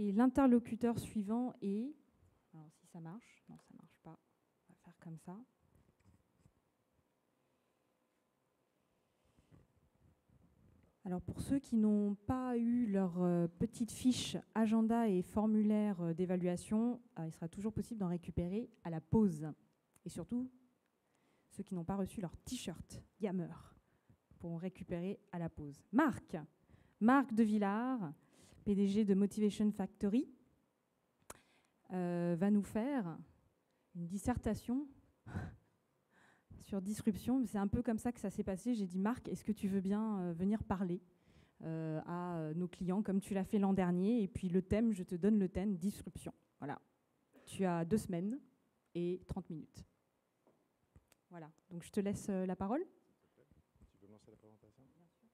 Et l'interlocuteur suivant est... Alors, si ça marche, non, ça ne marche pas. On va faire comme ça. Alors, pour ceux qui n'ont pas eu leur petite fiche agenda et formulaire d'évaluation, il sera toujours possible d'en récupérer à la pause. Et surtout, ceux qui n'ont pas reçu leur t-shirt Yammer pourront récupérer à la pause. Marc de Villard, PDG de Motivation Factory, va nous faire une dissertation sur disruption. C'est un peu comme ça que ça s'est passé. J'ai dit, Marc, est-ce que tu veux bien venir parler à nos clients comme tu l'as fait l'an dernier? Et puis le thème, je te donne le thème, disruption. Voilà. Tu as 2 semaines et 30 minutes. Voilà. Donc je te laisse la parole. Tu peux me lancer la présentation? Bien sûr.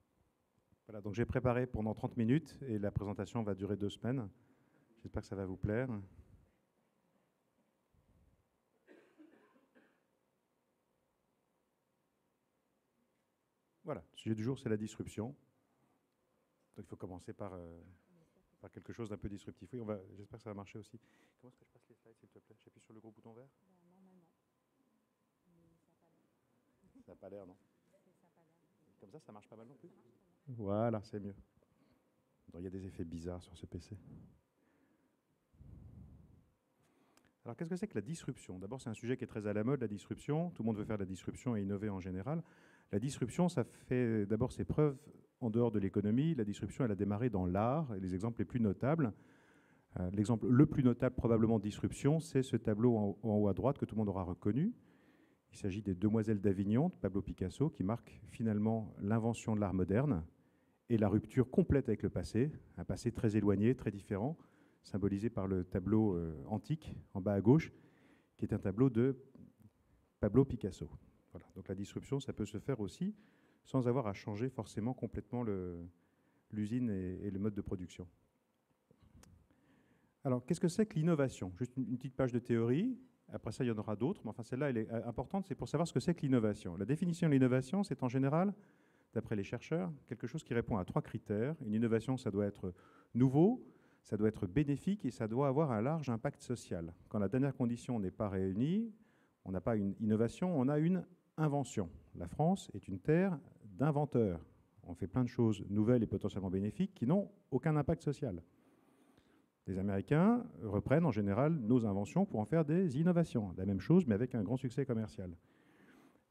Voilà, donc j'ai préparé pendant 30 minutes et la présentation va durer 2 semaines. J'espère que ça va vous plaire. Voilà, le sujet du jour, c'est la disruption. Donc il faut commencer par quelque chose d'un peu disruptif. Oui, j'espère que ça va marcher aussi. Comment est-ce que je passe les slides, s'il te plaît? J'appuie sur le gros bouton vert? Normalement. Mais ça n'a pas l'air. Ça n'a pas l'air, non? Ça n'a pas l'air. Comme ça marche pas mal non plus? Voilà, c'est mieux. Donc, il y a des effets bizarres sur ce PC. Alors, qu'est-ce que c'est que la disruption? D'abord, c'est un sujet qui est très à la mode, la disruption. Tout le monde veut faire de la disruption et innover en général. La disruption, ça fait d'abord ses preuves en dehors de l'économie. La disruption, elle a démarré dans l'art. Et les exemples les plus notables, l'exemple le plus notable probablement de disruption, c'est ce tableau en haut à droite que tout le monde aura reconnu. Il s'agit des Demoiselles d'Avignon de Pablo Picasso, qui marque finalement l'invention de l'art moderne et la rupture complète avec le passé, un passé très éloigné, très différent, symbolisé par le tableau antique en bas à gauche, qui est un tableau de Pablo Picasso. Voilà. Donc la disruption, ça peut se faire aussi sans avoir à changer forcément complètement l'usine et le mode de production. Alors, qu'est-ce que c'est que l'innovation? Juste une petite page de théorie. Après ça, il y en aura d'autres, mais enfin celle-là, elle est importante, c'est pour savoir ce que c'est que l'innovation. La définition de l'innovation, c'est en général, d'après les chercheurs, quelque chose qui répond à 3 critères. Une innovation, ça doit être nouveau, ça doit être bénéfique et ça doit avoir un large impact social. Quand la dernière condition n'est pas réunie, on n'a pas une innovation, on a une invention. La France est une terre d'inventeurs. On fait plein de choses nouvelles et potentiellement bénéfiques qui n'ont aucun impact social. Les Américains reprennent en général nos inventions pour en faire des innovations. La même chose, mais avec un grand succès commercial.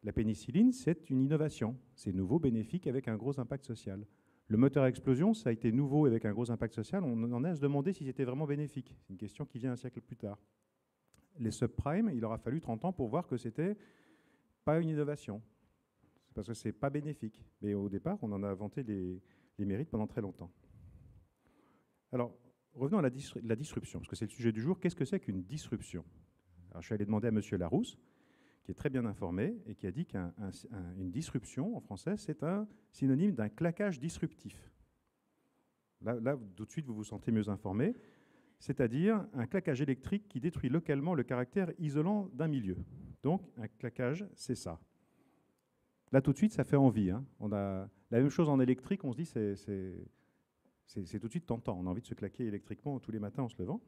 La pénicilline, c'est une innovation. C'est nouveau, bénéfique, avec un gros impact social. Le moteur à explosion, ça a été nouveau avec un gros impact social. On en est à se demander si c'était vraiment bénéfique. C'est une question qui vient un siècle plus tard. Les subprimes, il aura fallu 30 ans pour voir que c'était pas une innovation. Parce que c'est pas bénéfique. Mais au départ, on en a inventé les mérites pendant très longtemps. Alors, revenons à la disruption, parce que c'est le sujet du jour. Qu'est-ce que c'est qu'une disruption? Alors, je suis allé demander à M. Larousse, qui est très bien informé, et qui a dit qu'une disruption, en français, c'est un synonyme d'un claquage disruptif. Là, tout de suite, vous vous sentez mieux informé. C'est-à-dire un claquage électrique qui détruit localement le caractère isolant d'un milieu. Donc, un claquage, c'est ça. Là, tout de suite, ça fait envie. Hein. On a la même chose en électrique, on se dit, c'est tout de suite tentant. On a envie de se claquer électriquement tous les matins en se levant.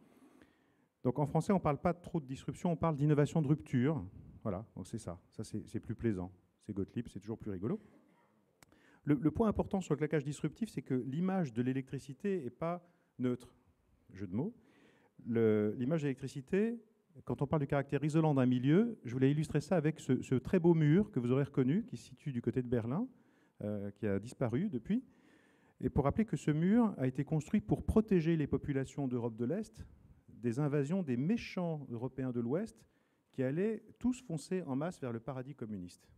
Donc, en français, on ne parle pas trop de disruption, on parle d'innovation de rupture. Voilà, donc c'est ça. Ça, c'est plus plaisant. C'est Gottlieb, c'est toujours plus rigolo. Le point important sur le claquage disruptif, c'est que l'image de l'électricité n'est pas neutre. Jeu de mots. L'image de l'électricité, quand on parle du caractère isolant d'un milieu, je voulais illustrer ça avec ce très beau mur que vous aurez reconnu, qui se situe du côté de Berlin, qui a disparu depuis. Et pour rappeler que ce mur a été construit pour protéger les populations d'Europe de l'Est des invasions des méchants Européens de l'Ouest qui allaient tous foncer en masse vers le paradis communiste.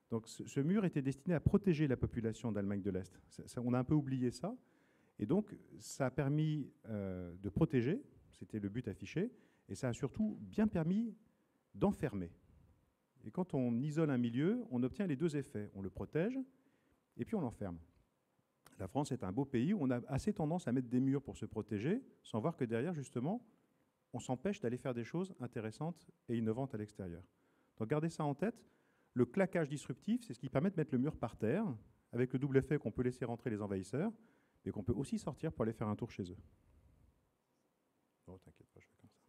Donc ce mur était destiné à protéger la population d'Allemagne de l'Est. On a un peu oublié ça. Et donc, ça a permis de protéger, c'était le but affiché, et ça a surtout bien permis d'enfermer. Et quand on isole un milieu, on obtient les 2 effets. On le protège, et puis on l'enferme. La France est un beau pays où on a assez tendance à mettre des murs pour se protéger, sans voir que derrière, justement, on s'empêche d'aller faire des choses intéressantes et innovantes à l'extérieur. Donc gardez ça en tête. Le claquage disruptif, c'est ce qui permet de mettre le mur par terre, avec le double effet qu'on peut laisser rentrer les envahisseurs, et qu'on peut aussi sortir pour aller faire un tour chez eux. Oh, t'inquiète pas, je fais comme ça.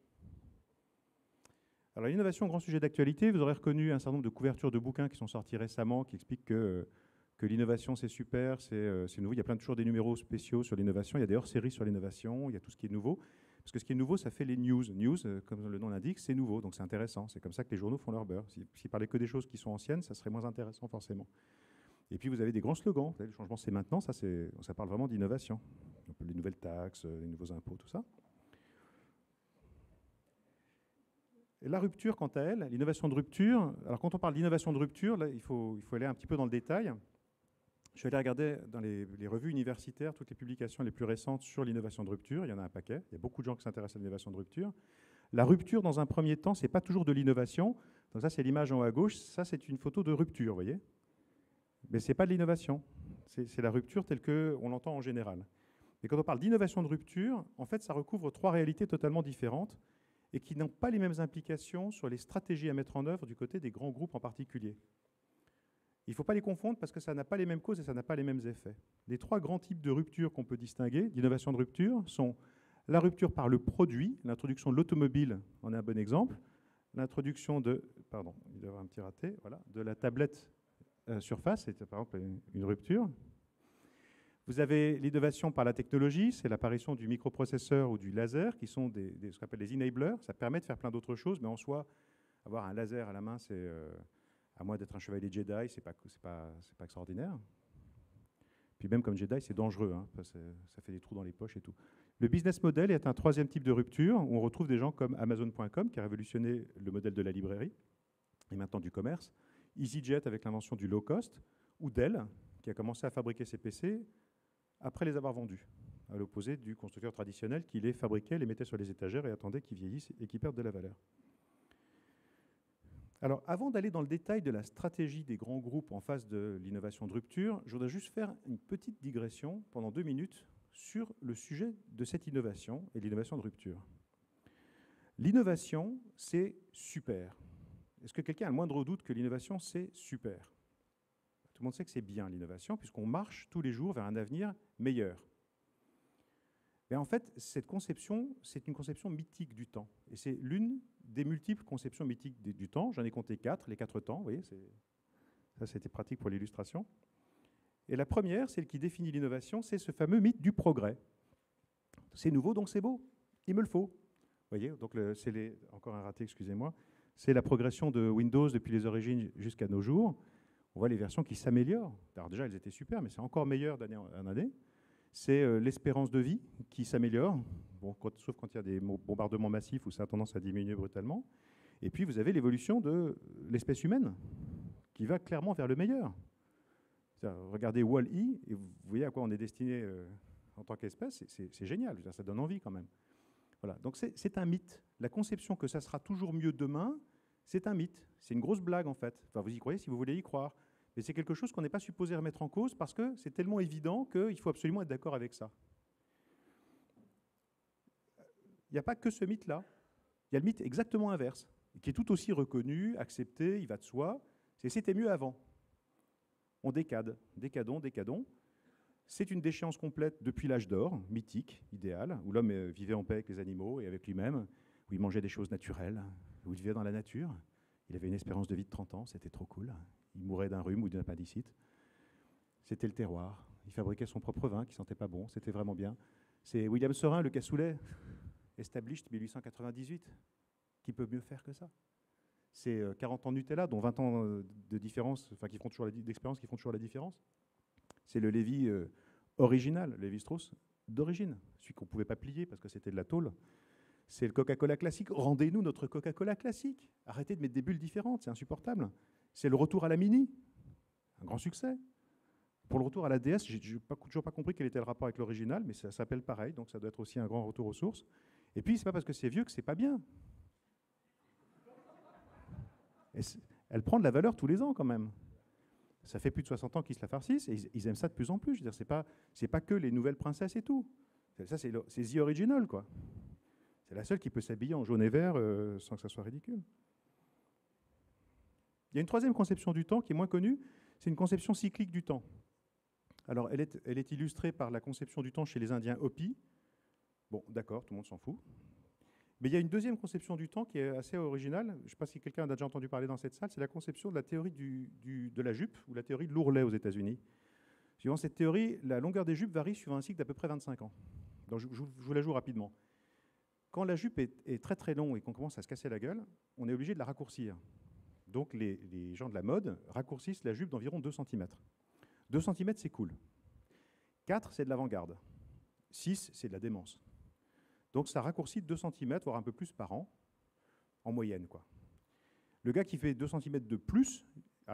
Alors, l'innovation, grand sujet d'actualité. Vous aurez reconnu un certain nombre de couvertures de bouquins qui sont sortis récemment qui expliquent que l'innovation, c'est super, c'est nouveau. Il y a toujours des numéros spéciaux sur l'innovation. Il y a des hors-séries sur l'innovation. Il y a tout ce qui est nouveau. Parce que ce qui est nouveau, ça fait les news. News, comme le nom l'indique, c'est nouveau. Donc, c'est intéressant. C'est comme ça que les journaux font leur beurre. S'ils parlaient que des choses qui sont anciennes, ça serait moins intéressant, forcément. Et puis, vous avez des grands slogans. Vous savez, le changement, c'est maintenant. Ça parle vraiment d'innovation. Les nouvelles taxes, les nouveaux impôts, tout ça. Et la rupture, quant à elle, l'innovation de rupture. Alors, quand on parle d'innovation de rupture, là, il faut aller un petit peu dans le détail. Je suis allé regarder dans les revues universitaires toutes les publications les plus récentes sur l'innovation de rupture. Il y en a un paquet. Il y a beaucoup de gens qui s'intéressent à l'innovation de rupture. La rupture, dans un premier temps, ce n'est pas toujours de l'innovation. Donc ça, c'est l'image en haut à gauche. Ça, c'est une photo de rupture, vous voyez. Mais ce n'est pas de l'innovation. C'est la rupture telle qu'on l'entend en général. Et quand on parle d'innovation de rupture, en fait, ça recouvre 3 réalités totalement différentes et qui n'ont pas les mêmes implications sur les stratégies à mettre en œuvre du côté des grands groupes en particulier. Il ne faut pas les confondre parce que ça n'a pas les mêmes causes et ça n'a pas les mêmes effets. Les 3 grands types de ruptures qu'on peut distinguer, d'innovation de rupture, sont la rupture par le produit, l'introduction de l'automobile en est un bon exemple, l'introduction de, pardon, il doit y avoir un petit raté, voilà, de la tablette Surface, c'est par exemple une rupture. Vous avez l'innovation par la technologie, c'est l'apparition du microprocesseur ou du laser, qui sont ce qu'on appelle des enablers. Ça permet de faire plein d'autres choses, mais en soi, avoir un laser à la main, c'est, à moins d'être un chevalier Jedi, c'est pas extraordinaire. Puis même comme Jedi, c'est dangereux, hein, ça fait des trous dans les poches et tout. Le business model est un 3e type de rupture, où on retrouve des gens comme Amazon.com, qui a révolutionné le modèle de la librairie, et maintenant du commerce, EasyJet avec l'invention du low cost, ou Dell, qui a commencé à fabriquer ses PC après les avoir vendus, à l'opposé du constructeur traditionnel qui les fabriquait, les mettait sur les étagères et attendait qu'ils vieillissent et qu'ils perdent de la valeur. Alors, avant d'aller dans le détail de la stratégie des grands groupes en face de l'innovation de rupture, je voudrais juste faire une petite digression pendant 2 minutes sur le sujet de cette innovation et l'innovation de rupture. L'innovation, c'est super. Est-ce que quelqu'un a le moindre doute que l'innovation, c'est super ? Tout le monde sait que c'est bien l'innovation, puisqu'on marche tous les jours vers un avenir meilleur. Mais en fait, cette conception, c'est une conception mythique du temps. Et c'est l'une des multiples conceptions mythiques du temps. J'en ai compté 4, les 4 temps. Vous voyez, ça, c'était pratique pour l'illustration. Et la première, celle qui définit l'innovation, c'est ce fameux mythe du progrès. C'est nouveau, donc c'est beau. Il me le faut. Vous voyez, donc encore un raté, excusez-moi. C'est la progression de Windows depuis les origines jusqu'à nos jours. On voit les versions qui s'améliorent. Alors déjà, elles étaient super, mais c'est encore meilleur d'année en année. C'est l'espérance de vie qui s'améliore, bon, sauf quand il y a des bombardements massifs où ça a tendance à diminuer brutalement. Et puis, vous avez l'évolution de l'espèce humaine qui va clairement vers le meilleur. Regardez Wall-E et vous voyez à quoi on est destiné en tant qu'espèce. C'est génial, ça donne envie quand même. Voilà. Donc c'est un mythe. La conception que ça sera toujours mieux demain, c'est un mythe. C'est une grosse blague en fait. Enfin, vous y croyez si vous voulez y croire. Mais c'est quelque chose qu'on n'est pas supposé remettre en cause parce que c'est tellement évident qu'il faut absolument être d'accord avec ça. Il n'y a pas que ce mythe-là. Il y a le mythe exactement inverse, qui est tout aussi reconnu, accepté, il va de soi. C'était mieux avant. On décadons. C'est une déchéance complète depuis l'âge d'or, mythique, idéal, où l'homme vivait en paix avec les animaux et avec lui-même, où il mangeait des choses naturelles, où il vivait dans la nature. Il avait une espérance de vie de 30 ans, c'était trop cool. Il mourait d'un rhume ou d'une appendicite. C'était le terroir. Il fabriquait son propre vin qui sentait pas bon, c'était vraiment bien. C'est William Sorin, le cassoulet, established 1898. Qui peut mieux faire que ça? C'est 40 ans de Nutella, dont 20 ans de différence, enfin d'expérience qui font toujours la différence. C'est le Lévi original, le Lévi-Strauss d'origine, celui qu'on ne pouvait pas plier parce que c'était de la tôle. C'est le Coca-Cola classique. Rendez-nous notre Coca-Cola classique. Arrêtez de mettre des bulles différentes, c'est insupportable. C'est le retour à la Mini, un grand succès. Pour le retour à la DS, je n'ai toujours pas compris quel était le rapport avec l'original, mais ça s'appelle pareil, donc ça doit être aussi un grand retour aux sources. Et puis, ce n'est pas parce que c'est vieux que c'est pas bien. Et elle prend de la valeur tous les ans quand même. Ça fait plus de 60 ans qu'ils se la farcissent et ils aiment ça de plus en plus. Je veux dire, c'est pas que les nouvelles princesses et tout. Ça, c'est The Original, quoi. C'est la seule qui peut s'habiller en jaune et vert sans que ça soit ridicule. Il y a une troisième conception du temps qui est moins connue, c'est une conception cyclique du temps. Alors, elle est illustrée par la conception du temps chez les Indiens Hopi. Bon, d'accord, tout le monde s'en fout. Mais il y a une deuxième conception du temps qui est assez originale. Je ne sais pas si quelqu'un a déjà entendu parler dans cette salle. C'est la conception de la théorie de la jupe ou la théorie de l'ourlet aux États-Unis. Suivant cette théorie, la longueur des jupes varie suivant un cycle d'à peu près 25 ans. Donc je vous la joue rapidement. Quand la jupe est très très longue et qu'on commence à se casser la gueule, on est obligé de la raccourcir. Donc les gens de la mode raccourcissent la jupe d'environ 2 cm. 2 cm, c'est cool. 4, c'est de l'avant-garde. 6, c'est de la démence. Donc ça raccourcit 2 cm, voire un peu plus par an, en moyenne, quoi. Le gars qui fait 2 cm de plus,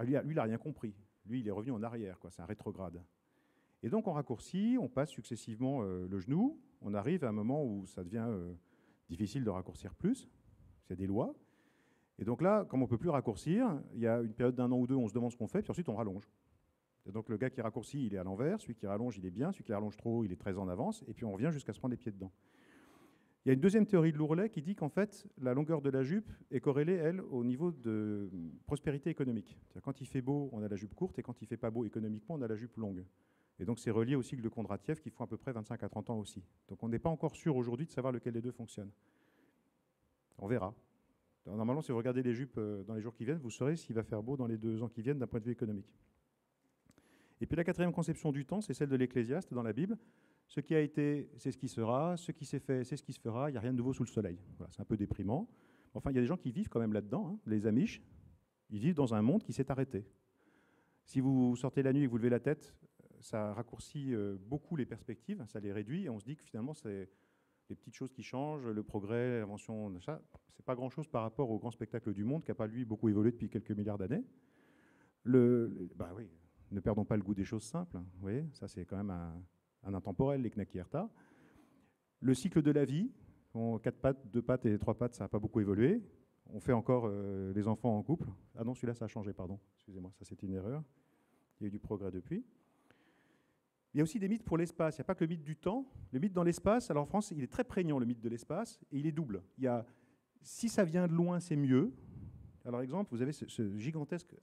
lui, il n'a rien compris. Lui, il est revenu en arrière, quoi. C'est un rétrograde. Et donc on raccourcit, on passe successivement le genou, on arrive à un moment où ça devient difficile de raccourcir plus, c'est des lois. Et donc là, comme on ne peut plus raccourcir, il y a une période d'1 an ou 2 où on se demande ce qu'on fait, puis ensuite on rallonge. Et donc le gars qui raccourcit, il est à l'envers, celui qui rallonge, il est bien, celui qui rallonge trop, il est très en avance, et puis on revient jusqu'à se prendre les pieds dedans. Il y a une deuxième théorie de l'ourlet qui dit qu'en fait, la longueur de la jupe est corrélée, elle, au niveau de prospérité économique. C'est-à-dire quand il fait beau, on a la jupe courte, et quand il ne fait pas beau économiquement, on a la jupe longue. Et donc c'est relié au cycle de Kondratiev qui font à peu près 25 à 30 ans aussi. Donc on n'est pas encore sûr aujourd'hui de savoir lequel des deux fonctionne. On verra. Normalement, si vous regardez les jupes dans les jours qui viennent, vous saurez s'il va faire beau dans les 2 ans qui viennent d'un point de vue économique. Et puis la quatrième conception du temps, c'est celle de l'Ecclésiaste dans la Bible. Ce qui a été, c'est ce qui sera. Ce qui s'est fait, c'est ce qui se fera. Il n'y a rien de nouveau sous le soleil. Voilà, c'est un peu déprimant. Enfin, il y a des gens qui vivent quand même là-dedans. Hein. Les Amish, ils vivent dans un monde qui s'est arrêté. Si vous sortez la nuit et que vous levez la tête, ça raccourcit beaucoup les perspectives, ça les réduit. Et on se dit que finalement, c'est les petites choses qui changent, le progrès, l'invention de ça, c'est pas grand-chose par rapport au grand spectacle du monde qui n'a pas, lui, beaucoup évolué depuis quelques milliards d'années. Bah oui, ne perdons pas le goût des choses simples. Vous voyez, ça, c'est quand même un intemporel, les Knackierta. Le cycle de la vie, 4 pattes, 2 pattes et 3 pattes, ça n'a pas beaucoup évolué. On fait encore les enfants en couple. Ah non, celui-là, ça a changé, pardon. Excusez-moi, ça, c'était une erreur. Il y a eu du progrès depuis. Il y a aussi des mythes pour l'espace. Il n'y a pas que le mythe du temps. Le mythe dans l'espace, alors en France, il est très prégnant, le mythe de l'espace, et il est double. Il y a, si ça vient de loin, c'est mieux. Alors, exemple, vous avez ce gigantesque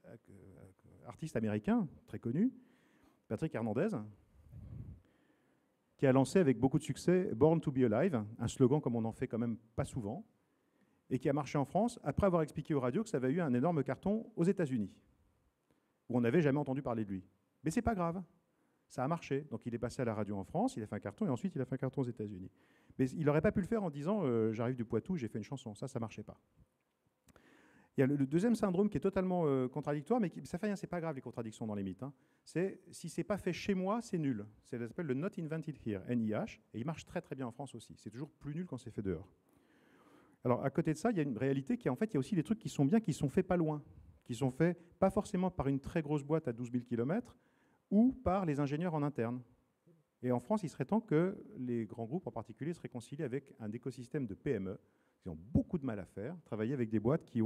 artiste américain, très connu, Patrick Hernandez, qui a lancé avec beaucoup de succès « Born to be Alive », un slogan comme on en fait quand même pas souvent, et qui a marché en France après avoir expliqué aux radios que ça avait eu un énorme carton aux États-Unis, où on n'avait jamais entendu parler de lui. Mais c'est pas grave. Ça a marché. Donc il est passé à la radio en France, il a fait un carton, et ensuite il a fait un carton aux États-Unis. Mais il n'aurait pas pu le faire en disant j'arrive du Poitou, j'ai fait une chanson. Ça ne marchait pas. Il y a le deuxième syndrome qui est totalement contradictoire, mais ça fait rien, c'est pas grave les contradictions dans les mythes. Hein. C'est si c'est pas fait chez moi, c'est nul. Ça s'appelle le Not Invented Here, NIH, et il marche très très bien en France aussi. C'est toujours plus nul quand c'est fait dehors. Alors à côté de ça, il y a une réalité qui est en fait, il y a aussi des trucs qui sont bien, qui sont faits pas loin, qui sont faits pas forcément par une très grosse boîte à 12 000 km, ou par les ingénieurs en interne. Et en France, il serait temps que les grands groupes en particulier se réconcilient avec un écosystème de PME. Ils ont beaucoup de mal à faire, travailler avec des boîtes qui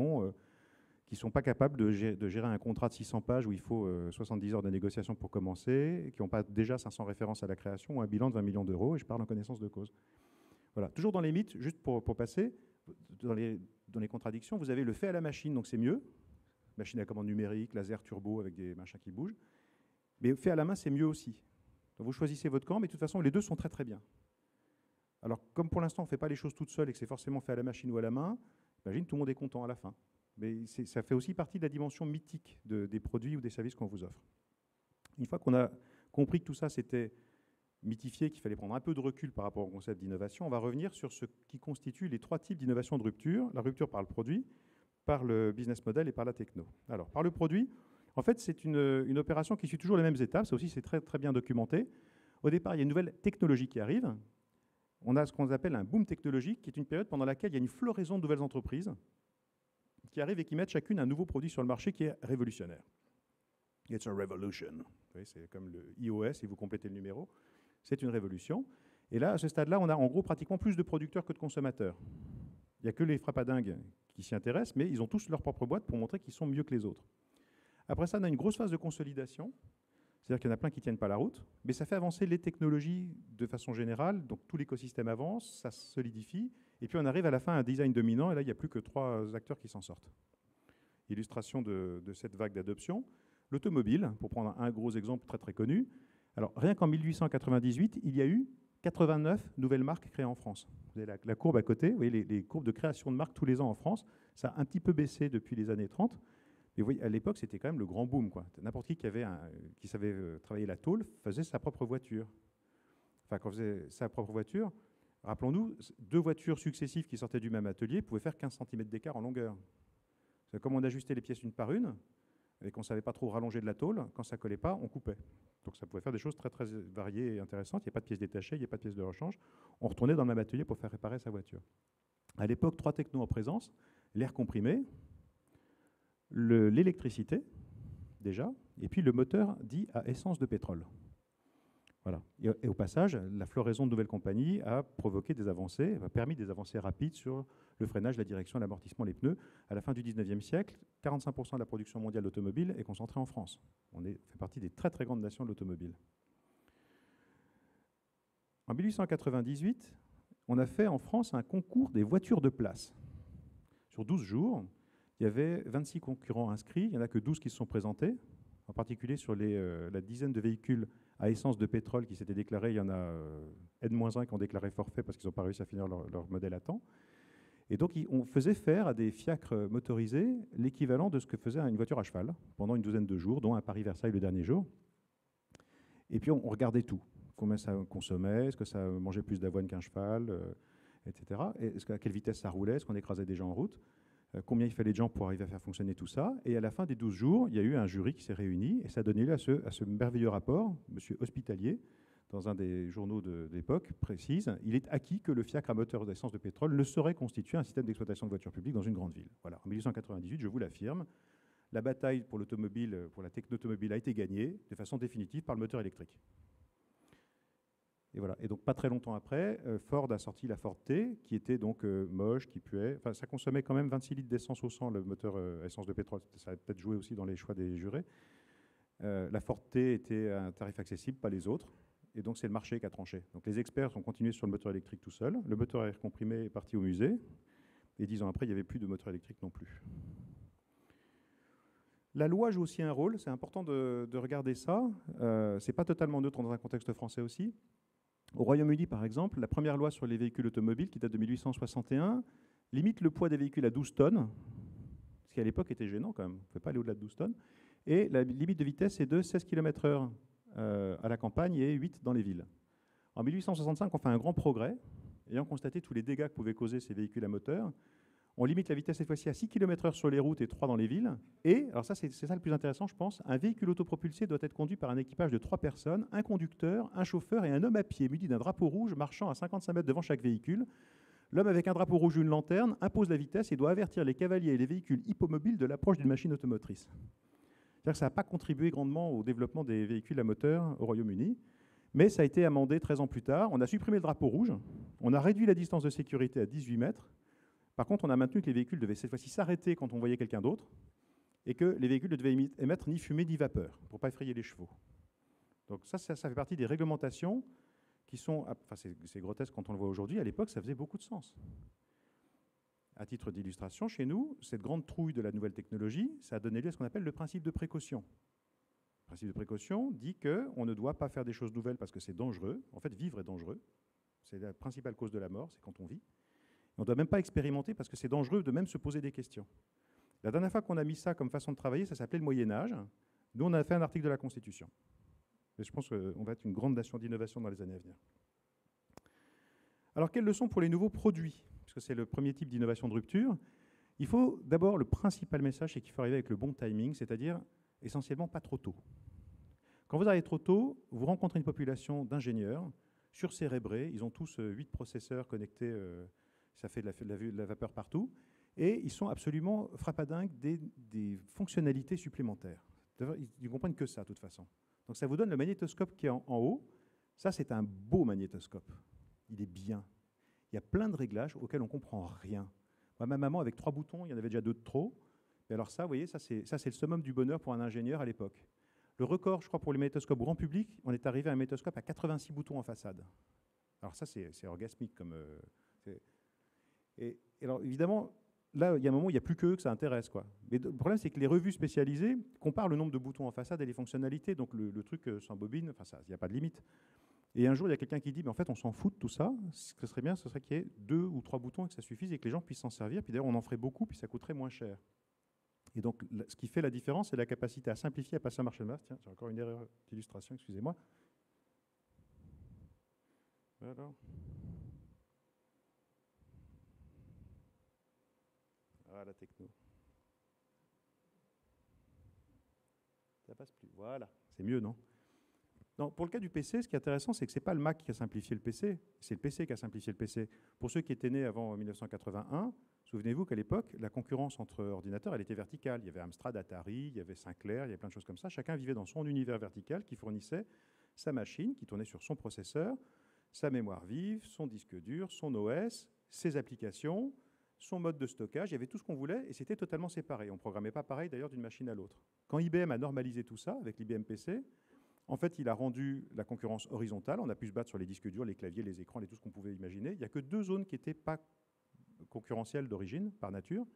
sont pas capables de gérer un contrat de 600 pages où il faut 70 heures de négociation pour commencer, qui n'ont pas déjà 500 références à la création ou un bilan de 20 millions d'euros, et je parle en connaissance de cause. Voilà. Toujours dans les mythes, juste pour passer, dans les contradictions, vous avez le fait à la machine, donc c'est mieux, machine à commande numérique, laser turbo avec des machins qui bougent. Mais fait à la main, c'est mieux aussi. Donc vous choisissez votre camp, mais de toute façon, les deux sont très très bien. Alors, comme pour l'instant, on ne fait pas les choses toutes seules et que c'est forcément fait à la machine ou à la main, imagine, tout le monde est content à la fin. Mais ça fait aussi partie de la dimension mythique des produits ou des services qu'on vous offre. Une fois qu'on a compris que tout ça, c'était mythifié, qu'il fallait prendre un peu de recul par rapport au concept d'innovation, on va revenir sur ce qui constitue les 3 types d'innovation de rupture. La rupture par le produit, par le business model et par la techno. Alors, par le produit, en fait, c'est une opération qui suit toujours les mêmes étapes. Ça aussi, c'est très, très bien documenté. Au départ, il y a une nouvelle technologie qui arrive. On a ce qu'on appelle un boom technologique, qui est une période pendant laquelle il y a une floraison de nouvelles entreprises qui arrivent et qui mettent chacune un nouveau produit sur le marché qui est révolutionnaire. It's a revolution. Vous voyez, c'est comme le iOS, et vous complétez le numéro. C'est une révolution. Et là, à ce stade-là, on a en gros pratiquement plus de producteurs que de consommateurs. Il n'y a que les frappadingues qui s'y intéressent, mais ils ont tous leur propre boîte pour montrer qu'ils sont mieux que les autres. Après ça, on a une grosse phase de consolidation, c'est-à-dire qu'il y en a plein qui ne tiennent pas la route, mais ça fait avancer les technologies de façon générale, donc tout l'écosystème avance, ça se solidifie, et puis on arrive à la fin à un design dominant, et là, il n'y a plus que 3 acteurs qui s'en sortent. Illustration de cette vague d'adoption. L'automobile, pour prendre un gros exemple très très connu, alors rien qu'en 1898, il y a eu 89 nouvelles marques créées en France. Vous avez la courbe à côté, vous voyez les courbes de création de marques tous les ans en France. Ça a un petit peu baissé depuis les années 30. Mais vous voyez, à l'époque, c'était quand même le grand boom, quoi. N'importe qui savait travailler la tôle faisait sa propre voiture. Enfin, quand on faisait sa propre voiture, rappelons-nous, 2 voitures successives qui sortaient du même atelier pouvaient faire 15 cm d'écart en longueur. Comme on ajustait les pièces une par une, et qu'on ne savait pas trop rallonger de la tôle, quand ça ne collait pas, on coupait. Donc ça pouvait faire des choses très, très variées et intéressantes. Il n'y a pas de pièces détachées, il n'y a pas de pièces de rechange. On retournait dans le même atelier pour faire réparer sa voiture. À l'époque, 3 technos en présence: l'air comprimé, l'électricité, déjà, et puis le moteur dit à essence de pétrole. Voilà. Et au passage, la floraison de nouvelles compagnies a provoqué des avancées, a permis des avancées rapides sur le freinage, la direction, l'amortissement, les pneus. À la fin du 19e siècle, 45% de la production mondiale d'automobiles est concentrée en France. On fait partie des très très grandes nations de l'automobile. En 1898, on a fait en France un concours des voitures de place. Sur 12 jours, il y avait 26 concurrents inscrits, il n'y en a que 12 qui se sont présentés. En particulier sur la dizaine de véhicules à essence de pétrole qui s'étaient déclarés, il y en a N-1 qui ont déclaré forfait parce qu'ils n'ont pas réussi à finir leur modèle à temps. Et donc on faisait faire à des fiacres motorisés l'équivalent de ce que faisait une voiture à cheval pendant une douzaine de jours, dont un Paris-Versailles le dernier jour. Et puis on regardait tout. Combien ça consommait, est-ce que ça mangeait plus d'avoine qu'un cheval, etc. À quelle vitesse ça roulait, est-ce qu'on écrasait des gens en route, combien il fallait de gens pour arriver à faire fonctionner tout ça. Et à la fin des 12 jours, il y a eu un jury qui s'est réuni et ça a donné lieu à ce merveilleux rapport. Monsieur Hospitalier, dans un des journaux de l'époque, précise: il est acquis que le fiacre à moteur d'essence de pétrole ne saurait constituer un système d'exploitation de voitures publiques dans une grande ville. Voilà, en 1898, je vous l'affirme, la bataille pour l'automobile, pour la techno automobile a été gagnée de façon définitive par le moteur électrique. Et voilà. Et donc, pas très longtemps après, Ford a sorti la Ford T, qui était donc moche, qui puait. Enfin, ça consommait quand même 26 litres d'essence au 100, le moteur essence de pétrole. Ça a peut-être joué aussi dans les choix des jurés. La Ford T était à un tarif accessible, pas les autres. Et donc, c'est le marché qui a tranché. Donc, les experts ont continué sur le moteur électrique tout seul. Le moteur à air comprimé est parti au musée. Et 10 ans après, il n'y avait plus de moteur électrique non plus. La loi joue aussi un rôle. C'est important de regarder ça. Ce n'est pas totalement neutre dans un contexte français aussi. Au Royaume-Uni, par exemple, la première loi sur les véhicules automobiles, qui date de 1861, limite le poids des véhicules à 12 tonnes, ce qui à l'époque était gênant quand même, on ne pouvait pas aller au-delà de 12 tonnes, et la limite de vitesse est de 16 km/h à la campagne et 8 dans les villes. En 1865, on fait un grand progrès, ayant constaté tous les dégâts que pouvaient causer ces véhicules à moteur. On limite la vitesse cette fois-ci à 6 km/h sur les routes et 3 dans les villes. Et, alors ça c'est ça le plus intéressant je pense, un véhicule autopropulsé doit être conduit par un équipage de 3 personnes, un conducteur, un chauffeur et un homme à pied muni d'un drapeau rouge marchant à 55 mètres devant chaque véhicule. L'homme avec un drapeau rouge ou une lanterne impose la vitesse et doit avertir les cavaliers et les véhicules hippomobiles de l'approche d'une machine automotrice. C'est-à-dire que ça n'a pas contribué grandement au développement des véhicules à moteur au Royaume-Uni, mais ça a été amendé 13 ans plus tard. On a supprimé le drapeau rouge, on a réduit la distance de sécurité à 18 mètres. Par contre, on a maintenu que les véhicules devaient cette fois-ci s'arrêter quand on voyait quelqu'un d'autre et que les véhicules ne devaient émettre ni fumée ni vapeur pour ne pas effrayer les chevaux. Donc ça fait partie des réglementations qui sont... Enfin, c'est grotesque quand on le voit aujourd'hui. À l'époque, ça faisait beaucoup de sens. À titre d'illustration, chez nous, cette grande trouille de la nouvelle technologie, ça a donné lieu à ce qu'on appelle le principe de précaution. Le principe de précaution dit qu'on ne doit pas faire des choses nouvelles parce que c'est dangereux. En fait, vivre est dangereux. C'est la principale cause de la mort, c'est quand on vit. On ne doit même pas expérimenter parce que c'est dangereux de même se poser des questions. La dernière fois qu'on a mis ça comme façon de travailler, ça s'appelait le Moyen-Âge. Nous, on a fait un article de la Constitution. Et je pense qu'on va être une grande nation d'innovation dans les années à venir. Alors, quelles leçons pour les nouveaux produits? Puisque c'est le premier type d'innovation de rupture. Il faut d'abord, le principal message, c'est qu'il faut arriver avec le bon timing, c'est-à-dire essentiellement pas trop tôt. Quand vous arrivez trop tôt, vous rencontrez une population d'ingénieurs surcérébrés. Ils ont tous 8 processeurs connectés. Ça fait de la vapeur partout. Et ils sont absolument frappadingues des fonctionnalités supplémentaires. Ils ne comprennent que ça, de toute façon. Donc ça vous donne le magnétoscope qui est en haut. Ça, c'est un beau magnétoscope. Il est bien. Il y a plein de réglages auxquels on ne comprend rien. Moi, ma maman, avec 3 boutons, il y en avait déjà 2 de trop. Et alors ça, vous voyez, ça c'est le summum du bonheur pour un ingénieur à l'époque. Le record, je crois, pour les magnétoscopes grand public, on est arrivé à un magnétoscope à 86 boutons en façade. Alors ça, c'est orgasmique comme... Et alors, évidemment, là, il y a un moment où il n'y a plus qu'eux que ça intéresse, quoi. Mais le problème, c'est que les revues spécialisées comparent le nombre de boutons en façade et les fonctionnalités. Donc, le truc s'embobine, enfin, il n'y a pas de limite. Et un jour, il y a quelqu'un qui dit, mais en fait, on s'en fout de tout ça. Ce que serait bien, ce serait qu'il y ait 2 ou 3 boutons et que ça suffise et que les gens puissent s'en servir. Puis d'ailleurs, on en ferait beaucoup, puis ça coûterait moins cher. Et donc, ce qui fait la différence, c'est la capacité à simplifier, à passer au marché de masse. Tiens, j'ai encore une erreur d'illustration, excusez-moi. Voilà. Ah, la techno. Ça passe plus. Voilà, c'est mieux, non? Non, pour le cas du PC, ce qui est intéressant, c'est que ce n'est pas le Mac qui a simplifié le PC, c'est le PC qui a simplifié le PC. Pour ceux qui étaient nés avant 1981, souvenez-vous qu'à l'époque, la concurrence entre ordinateurs, elle était verticale. Il y avait Amstrad, Atari, il y avait Sinclair, il y avait plein de choses comme ça. Chacun vivait dans son univers vertical qui fournissait sa machine, qui tournait sur son processeur, sa mémoire vive, son disque dur, son OS, ses applications, son mode de stockage. Il y avait tout ce qu'on voulait et c'était totalement séparé. On ne programmait pas pareil d'ailleurs d'une machine à l'autre. Quand IBM a normalisé tout ça avec l'IBM PC, en fait, il a rendu la concurrence horizontale. On a pu se battre sur les disques durs, les claviers, les écrans, tout ce qu'on pouvait imaginer. Il n'y a que 2 zones qui n'étaient pas concurrentielles d'origine, par nature.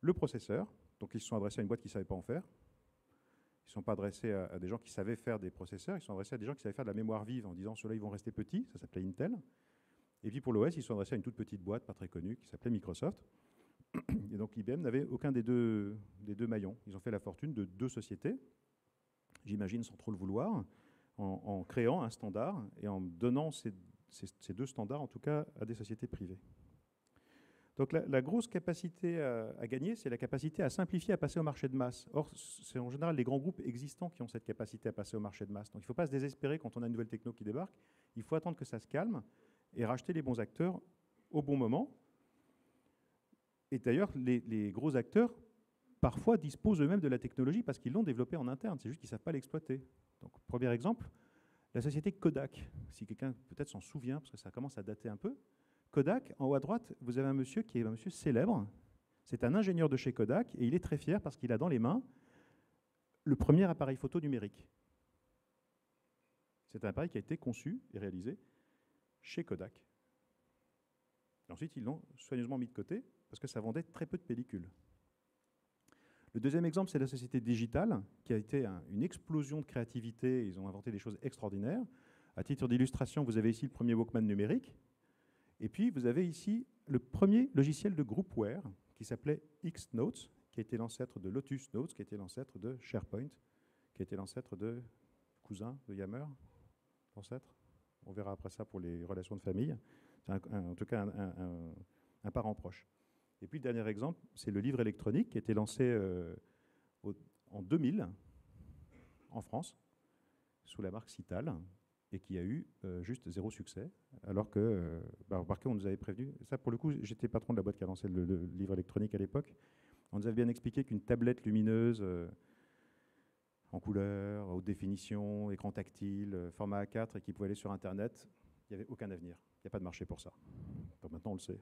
Le processeur, donc ils se sont adressés à une boîte qui ne savait pas en faire. Ils ne sont pas adressés à des gens qui savaient faire des processeurs. Ils se sont adressés à des gens qui savaient faire de la mémoire vive en disant ceux-là, ils vont rester petits. Ça s'appelait Intel. Et puis pour l'OS, ils se sont adressés à une toute petite boîte, pas très connue, qui s'appelait Microsoft. Et donc IBM n'avait aucun des deux maillons. Ils ont fait la fortune de 2 sociétés, j'imagine sans trop le vouloir, en créant un standard et en donnant ces 2 standards, en tout cas, à des sociétés privées. Donc la grosse capacité à gagner, c'est la capacité à simplifier, à passer au marché de masse. Or, c'est en général les grands groupes existants qui ont cette capacité à passer au marché de masse. Donc il ne faut pas se désespérer quand on a une nouvelle techno qui débarque. Il faut attendre que ça se calme et racheter les bons acteurs au bon moment. Et d'ailleurs, les gros acteurs, parfois, disposent eux-mêmes de la technologie parce qu'ils l'ont développée en interne. C'est juste qu'ils ne savent pas l'exploiter. Donc, premier exemple, la société Kodak. Si quelqu'un peut-être s'en souvient, parce que ça commence à dater un peu. Kodak, en haut à droite, vous avez un monsieur qui est un monsieur célèbre. C'est un ingénieur de chez Kodak et il est très fier parce qu'il a dans les mains le premier appareil photo numérique. C'est un appareil qui a été conçu et réalisé chez Kodak. Et ensuite, ils l'ont soigneusement mis de côté parce que ça vendait très peu de pellicules. Le deuxième exemple, c'est la société Digital, qui a été une explosion de créativité. Ils ont inventé des choses extraordinaires. À titre d'illustration, vous avez ici le premier Walkman numérique. Et puis, vous avez ici le premier logiciel de groupware qui s'appelait X-Notes, qui a été l'ancêtre de Lotus Notes, qui a été l'ancêtre de SharePoint, qui a été l'ancêtre de Cousin, de Yammer, l'ancêtre. On verra après ça pour les relations de famille. C'est en tout cas un parent proche. Et puis le dernier exemple, c'est le livre électronique qui a été lancé en 2000 en France, sous la marque Cital, et qui a eu juste 0 succès, alors que, remarquez, on nous avait prévenu. Ça, pour le coup, j'étais patron de la boîte qui a lancé le livre électronique à l'époque. On nous avait bien expliqué qu'une tablette lumineuse en couleur, haute définition, écran tactile, format A4 et qui pouvait aller sur Internet, il n'y avait aucun avenir. Il n'y a pas de marché pour ça. Donc maintenant, on le sait.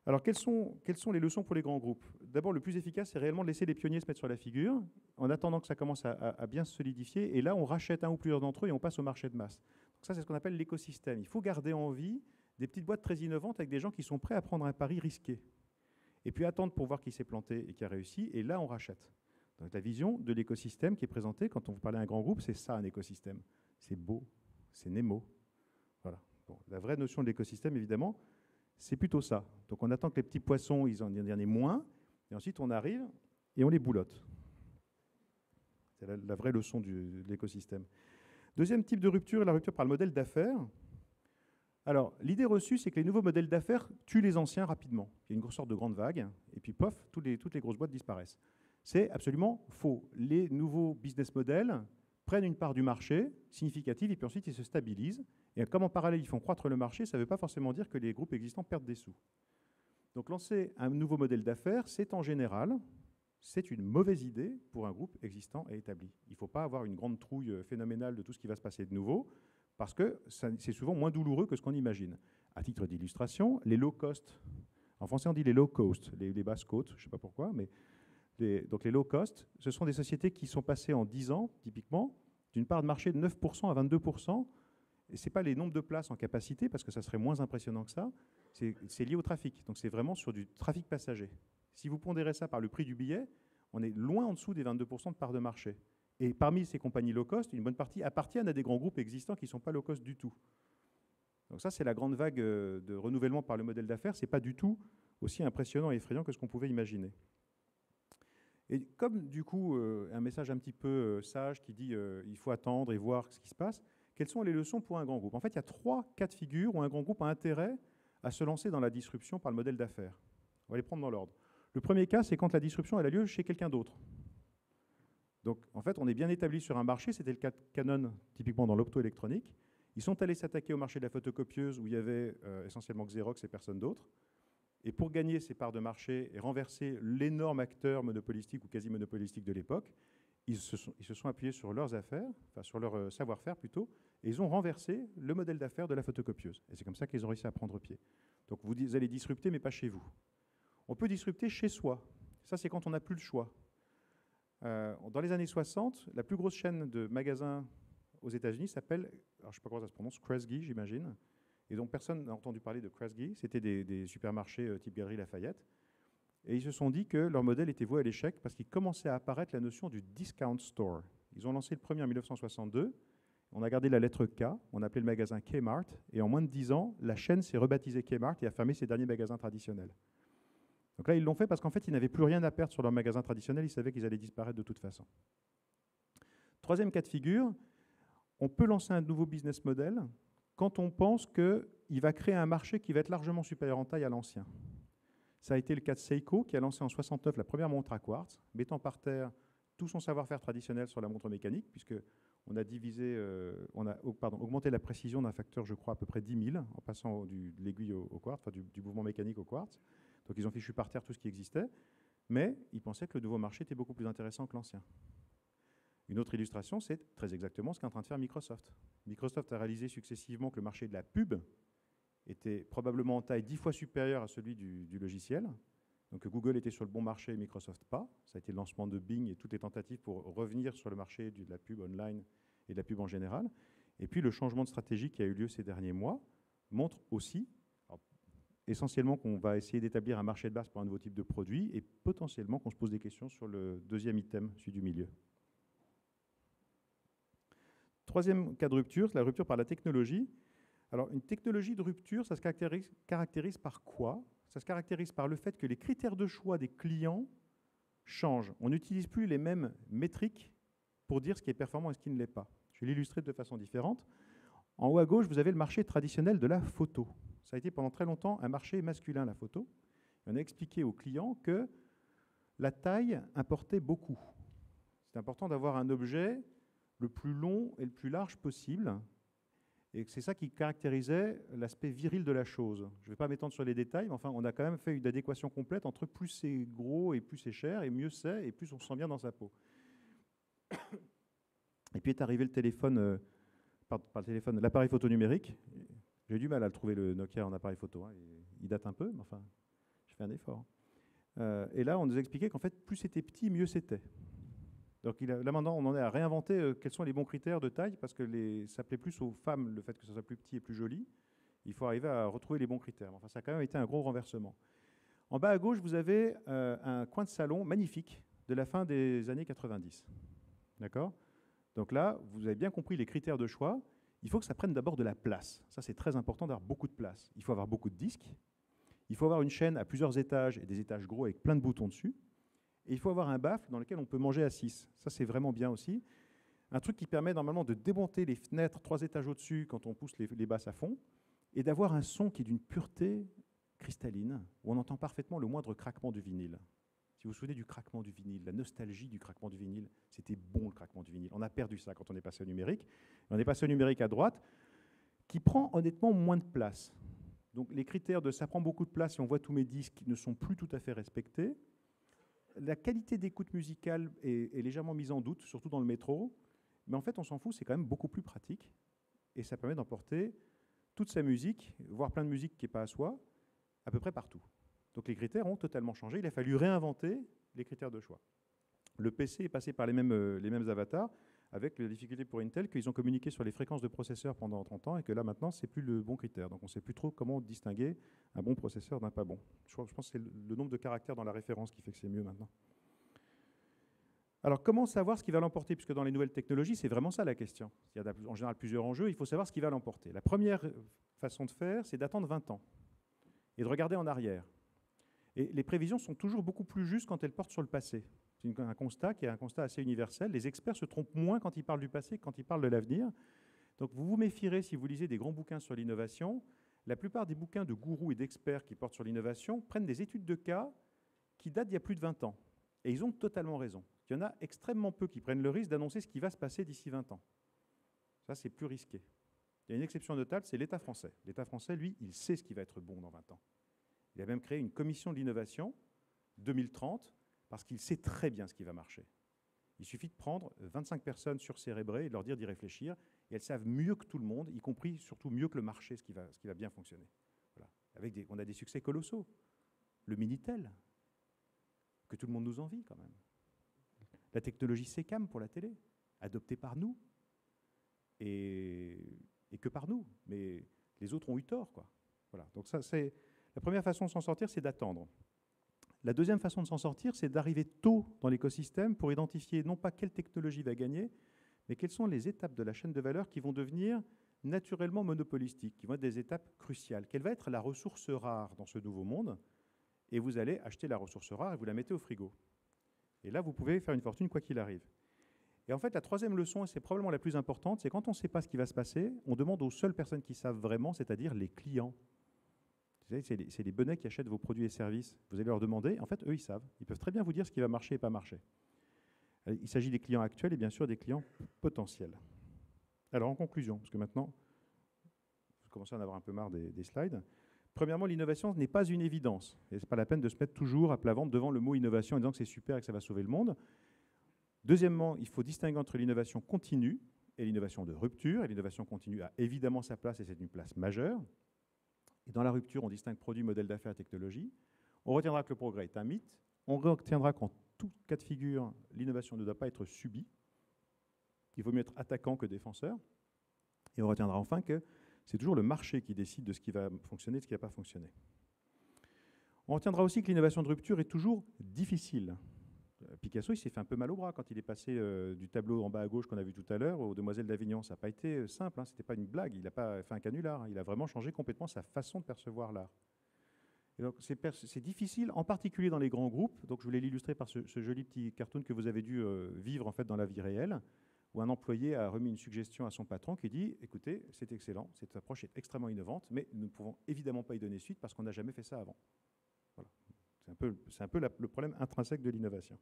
Alors, quelles sont les leçons pour les grands groupes? D'abord, le plus efficace, c'est réellement de laisser les pionniers se mettre sur la figure, en attendant que ça commence à bien se solidifier. Et là, on rachète un ou plusieurs d'entre eux et on passe au marché de masse. Donc ça, c'est ce qu'on appelle l'écosystème. Il faut garder en vie des petites boîtes très innovantes avec des gens qui sont prêts à prendre un pari risqué. Et puis attendre pour voir qui s'est planté et qui a réussi. Et là, on rachète. Donc la vision de l'écosystème qui est présentée, quand on vous parle d'un grand groupe, c'est ça, un écosystème. C'est beau, c'est Nemo. Voilà. Bon, la vraie notion de l'écosystème, évidemment, c'est plutôt ça. Donc on attend que les petits poissons, il y en ait moins, et ensuite on arrive et on les boulotte. C'est la vraie leçon de l'écosystème. Deuxième type de rupture, la rupture par le modèle d'affaires. Alors, l'idée reçue, c'est que les nouveaux modèles d'affaires tuent les anciens rapidement. Il y a une sorte de grande vague, et puis pof, toutes les grosses boîtes disparaissent. C'est absolument faux. Les nouveaux business models prennent une part du marché significative, et puis ensuite ils se stabilisent. Et comme en parallèle, ils font croître le marché, ça ne veut pas forcément dire que les groupes existants perdent des sous. Donc lancer un nouveau modèle d'affaires, c'est en général, c'est une mauvaise idée pour un groupe existant et établi. Il ne faut pas avoir une grande trouille phénoménale de tout ce qui va se passer de nouveau, parce que c'est souvent moins douloureux que ce qu'on imagine. À titre d'illustration, les low cost, en français on dit les low cost, les basses côtes, je ne sais pas pourquoi, mais donc les low cost, ce sont des sociétés qui sont passées en 10 ans, typiquement, d'une part de marché de 9% à 22%. Et ce n'est pas les nombres de places en capacité, parce que ça serait moins impressionnant que ça, c'est lié au trafic. Donc c'est vraiment sur du trafic passager. Si vous pondérez ça par le prix du billet, on est loin en dessous des 22% de part de marché. Et parmi ces compagnies low cost, une bonne partie appartiennent à des grands groupes existants qui ne sont pas low cost du tout. Donc ça, c'est la grande vague de renouvellement par le modèle d'affaires. Ce n'est pas du tout aussi impressionnant et effrayant que ce qu'on pouvait imaginer. Et comme, du coup, un message un petit peu sage qui dit il faut attendre et voir ce qui se passe, quelles sont les leçons pour un grand groupe? En fait, il y a 3 cas de figure où un grand groupe a intérêt à se lancer dans la disruption par le modèle d'affaires. On va les prendre dans l'ordre. Le premier cas, c'est quand la disruption elle a lieu chez quelqu'un d'autre. Donc, en fait, on est bien établi sur un marché. C'était le cas de Canon, typiquement dans l'optoélectronique. Ils sont allés s'attaquer au marché de la photocopieuse où il y avait essentiellement Xerox et personne d'autre. Et pour gagner ces parts de marché et renverser l'énorme acteur monopolistique ou quasi monopolistique de l'époque, ils se sont appuyés sur leurs affaires, enfin sur leur savoir-faire plutôt, et ils ont renversé le modèle d'affaires de la photocopieuse. Et c'est comme ça qu'ils ont réussi à prendre pied. Donc vous allez disrupter, mais pas chez vous. On peut disrupter chez soi. Ça, c'est quand on n'a plus le choix. Dans les années 60, la plus grosse chaîne de magasins aux États-Unis s'appelle, alors je ne sais pas comment ça se prononce, Kresge, j'imagine. Et donc personne n'a entendu parler de Kresge. C'était des supermarchés type Galeries Lafayette. Et ils se sont dit que leur modèle était voué à l'échec parce qu'il commençait à apparaître la notion du discount store. Ils ont lancé le premier en 1962. On a gardé la lettre K, on a appelé le magasin Kmart. Et en moins de 10 ans, la chaîne s'est rebaptisée Kmart et a fermé ses derniers magasins traditionnels. Donc là, ils l'ont fait parce qu'en fait, ils n'avaient plus rien à perdre sur leur magasin traditionnel. Ils savaient qu'ils allaient disparaître de toute façon. Troisième cas de figure, on peut lancer un nouveau business model quand on pense qu'il va créer un marché qui va être largement supérieur en taille à l'ancien. Ça a été le cas de Seiko, qui a lancé en 69 la première montre à quartz, mettant par terre tout son savoir-faire traditionnel sur la montre mécanique, puisqu'on a augmenté la précision d'un facteur, je crois, à peu près 10 000, en passant de l'aiguille au quartz, enfin du mouvement mécanique au quartz. Donc ils ont fichu par terre tout ce qui existait, mais ils pensaient que le nouveau marché était beaucoup plus intéressant que l'ancien. Une autre illustration, c'est très exactement ce qu'est en train de faire Microsoft. Microsoft a réalisé successivement que le marché de la pub était probablement en taille 10 fois supérieur à celui du logiciel. Donc Google était sur le bon marché et Microsoft pas. Ça a été le lancement de Bing et toutes les tentatives pour revenir sur le marché de la pub online et de la pub en général. Et puis le changement de stratégie qui a eu lieu ces derniers mois montre aussi, essentiellement qu'on va essayer d'établir un marché de base pour un nouveau type de produit et potentiellement qu'on se pose des questions sur le deuxième item, celui du milieu. Troisième cas de rupture, c'est la rupture par la technologie. Alors, une technologie de rupture, ça se caractérise par quoi? Ça se caractérise par le fait que les critères de choix des clients changent. On n'utilise plus les mêmes métriques pour dire ce qui est performant et ce qui ne l'est pas. Je vais l'illustrer de façon différente. En haut à gauche, vous avez le marché traditionnel de la photo. Ça a été pendant très longtemps un marché masculin, la photo. Et on a expliqué aux clients que la taille importait beaucoup. C'est important d'avoir un objet le plus long et le plus large possible. Et c'est ça qui caractérisait l'aspect viril de la chose. Je ne vais pas m'étendre sur les détails, mais enfin, on a quand même fait une adéquation complète entre plus c'est gros et plus c'est cher, et mieux c'est, et plus on se sent bien dans sa peau. Et puis est arrivé le téléphone, pas le téléphone, l'appareil photo numérique. J'ai du mal à le trouver, le Nokia en appareil photo. Hein. Il date un peu, mais enfin, je fais un effort. Et là, on nous a expliqué qu'en fait, plus c'était petit, mieux c'était. Donc là maintenant, on en est à réinventer quels sont les bons critères de taille, parce que ça plaît plus aux femmes le fait que ça soit plus petit et plus joli. Il faut arriver à retrouver les bons critères. Enfin, ça a quand même été un gros renversement. En bas à gauche, vous avez un coin de salon magnifique de la fin des années 90. D'accord? Donc là, vous avez bien compris les critères de choix. Il faut que ça prenne d'abord de la place. Ça, c'est très important d'avoir beaucoup de place. Il faut avoir beaucoup de disques. Il faut avoir une chaîne à plusieurs étages et des étages gros avec plein de boutons dessus. Et il faut avoir un baffle dans lequel on peut manger à 6. Ça, c'est vraiment bien aussi. Un truc qui permet normalement de démonter les fenêtres 3 étages au-dessus quand on pousse les basses à fond et d'avoir un son qui est d'une pureté cristalline, où on entend parfaitement le moindre craquement du vinyle. Si vous vous souvenez du craquement du vinyle, la nostalgie du craquement du vinyle, c'était bon le craquement du vinyle. On a perdu ça quand on est passé au numérique. On est passé au numérique à droite, qui prend honnêtement moins de place. Donc les critères de ça prend beaucoup de place, si on voit tous mes disques, ne sont plus tout à fait respectés. La qualité d'écoute musicale est légèrement mise en doute, surtout dans le métro. Mais en fait, on s'en fout, c'est quand même beaucoup plus pratique. Et ça permet d'emporter toute sa musique, voire plein de musique qui n'est pas à soi, à peu près partout. Donc les critères ont totalement changé. Il a fallu réinventer les critères de choix. Le PC est passé par les mêmes avatars, avec la difficulté pour Intel qu'ils ont communiqué sur les fréquences de processeurs pendant 30 ans et que là, maintenant, ce n'est plus le bon critère. Donc on ne sait plus trop comment distinguer un bon processeur d'un pas bon. Je pense que c'est le nombre de caractères dans la référence qui fait que c'est mieux maintenant. Alors, comment savoir ce qui va l'emporter? Puisque dans les nouvelles technologies, c'est vraiment ça la question. Il y a en général plusieurs enjeux, il faut savoir ce qui va l'emporter. La première façon de faire, c'est d'attendre 20 ans et de regarder en arrière. Et les prévisions sont toujours beaucoup plus justes quand elles portent sur le passé. C'est un constat qui est un constat assez universel. Les experts se trompent moins quand ils parlent du passé que quand ils parlent de l'avenir. Donc vous vous méfierez si vous lisez des grands bouquins sur l'innovation. La plupart des bouquins de gourous et d'experts qui portent sur l'innovation prennent des études de cas qui datent d'il y a plus de 20 ans. Et ils ont totalement raison. Il y en a extrêmement peu qui prennent le risque d'annoncer ce qui va se passer d'ici 20 ans. Ça, c'est plus risqué. Il y a une exception notable, c'est l'État français. L'État français, lui, il sait ce qui va être bon dans 20 ans. Il a même créé une commission de l'innovation 2030 parce qu'il sait très bien ce qui va marcher. Il suffit de prendre 25 personnes surcérébrées et de leur dire d'y réfléchir. Et elles savent mieux que tout le monde, y compris surtout mieux que le marché, ce qui va bien fonctionner. Voilà. On a des succès colossaux. Le Minitel, que tout le monde nous envie quand même. La technologie SECAM pour la télé, adoptée par nous. Et que par nous. Mais les autres ont eu tort, quoi. Voilà. Donc ça, c'est la première façon de s'en sortir, c'est d'attendre. La deuxième façon de s'en sortir, c'est d'arriver tôt dans l'écosystème pour identifier non pas quelle technologie va gagner, mais quelles sont les étapes de la chaîne de valeur qui vont devenir naturellement monopolistiques, qui vont être des étapes cruciales. Quelle va être la ressource rare dans ce nouveau monde? Et vous allez acheter la ressource rare et vous la mettez au frigo. Et là, vous pouvez faire une fortune quoi qu'il arrive. Et en fait, la troisième leçon, et c'est probablement la plus importante, c'est quand on ne sait pas ce qui va se passer, on demande aux seules personnes qui savent vraiment, c'est-à-dire les clients. C'est les benets qui achètent vos produits et services. Vous allez leur demander, en fait, eux, ils savent. Ils peuvent très bien vous dire ce qui va marcher et pas marcher. Il s'agit des clients actuels et bien sûr des clients potentiels. Alors, en conclusion, parce que maintenant, vous commencez à en avoir un peu marre des slides. Premièrement, l'innovation n'est pas une évidence. Et ce n'est pas la peine de se mettre toujours à plat ventre devant le mot innovation en disant que c'est super et que ça va sauver le monde. Deuxièmement, il faut distinguer entre l'innovation continue et l'innovation de rupture. Et l'innovation continue a évidemment sa place et c'est une place majeure. Et dans la rupture, on distingue produit, modèle d'affaires et technologie. On retiendra que le progrès est un mythe. On retiendra qu'en tout cas de figure, l'innovation ne doit pas être subie. Il vaut mieux être attaquant que défenseur. Et on retiendra enfin que c'est toujours le marché qui décide de ce qui va fonctionner et de ce qui ne va pas fonctionner. On retiendra aussi que l'innovation de rupture est toujours difficile. Picasso, il s'est fait un peu mal au bras quand il est passé du tableau en bas à gauche qu'on a vu tout à l'heure aux Demoiselles d'Avignon. Ça n'a pas été simple, hein, ce n'était pas une blague, il n'a pas fait un canular, hein, il a vraiment changé complètement sa façon de percevoir l'art. C'est difficile, en particulier dans les grands groupes. Donc je voulais l'illustrer par ce joli petit cartoon que vous avez dû vivre en fait dans la vie réelle, où un employé a remis une suggestion à son patron qui dit « Écoutez, c'est excellent, cette approche est extrêmement innovante, mais nous ne pouvons évidemment pas y donner suite parce qu'on n'a jamais fait ça avant. » Voilà. C'est un peu le problème intrinsèque de l'innovation.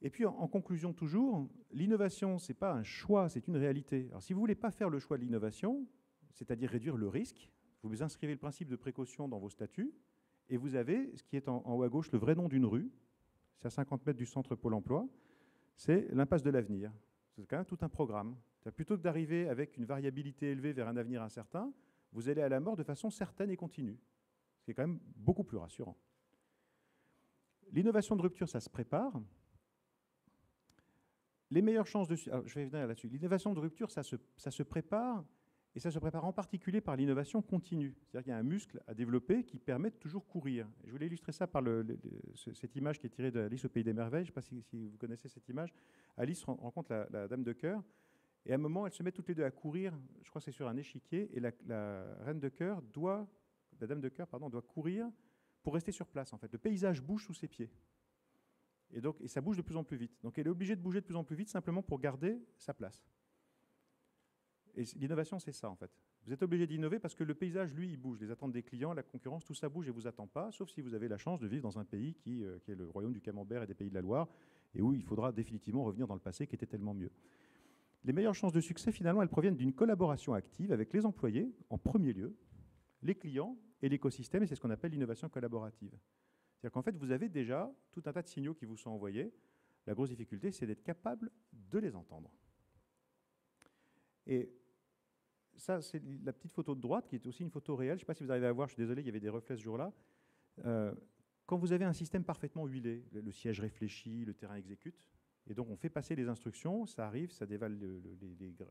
Et puis, en conclusion toujours, l'innovation, ce n'est pas un choix, c'est une réalité. Alors, si vous ne voulez pas faire le choix de l'innovation, c'est-à-dire réduire le risque, vous inscrivez le principe de précaution dans vos statuts, et vous avez, ce qui est en haut à gauche, le vrai nom d'une rue, c'est à 50 mètres du centre Pôle emploi, c'est l'impasse de l'avenir. C'est quand même tout un programme. Plutôt que d'arriver avec une variabilité élevée vers un avenir incertain, vous allez à la mort de façon certaine et continue. Ce qui est quand même beaucoup plus rassurant. L'innovation de rupture, ça se prépare. Les meilleures chances de... Alors, je vais venir là-dessus. L'innovation de rupture, ça se prépare, et ça se prépare en particulier par l'innovation continue. C'est-à-dire qu'il y a un muscle à développer qui permet de toujours courir. Je voulais illustrer ça par cette image qui est tirée d'Alice au Pays des Merveilles. Je ne sais pas si vous connaissez cette image. Alice rencontre la Dame de Cœur, et à un moment, elles se mettent toutes les deux à courir. Je crois que c'est sur un échiquier, et la Dame de Cœur doit courir pour rester sur place. En fait, le paysage bouge sous ses pieds. Et ça bouge de plus en plus vite. Donc elle est obligée de bouger de plus en plus vite simplement pour garder sa place. Et l'innovation, c'est ça en fait. Vous êtes obligé d'innover parce que le paysage, lui, il bouge. Les attentes des clients, la concurrence, tout ça bouge et ne vous attend pas, sauf si vous avez la chance de vivre dans un pays qui est le royaume du Camembert et des Pays de la Loire, et où il faudra définitivement revenir dans le passé qui était tellement mieux. Les meilleures chances de succès, finalement, elles proviennent d'une collaboration active avec les employés, en premier lieu, les clients et l'écosystème, et c'est ce qu'on appelle l'innovation collaborative. C'est-à-dire qu'en fait, vous avez déjà tout un tas de signaux qui vous sont envoyés. La grosse difficulté, c'est d'être capable de les entendre. Et ça, c'est la petite photo de droite, qui est aussi une photo réelle. Je ne sais pas si vous arrivez à voir, je suis désolé, il y avait des reflets ce jour-là. Quand vous avez un système parfaitement huilé, le siège réfléchit, le terrain exécute, et donc on fait passer les instructions, ça arrive, ça dévale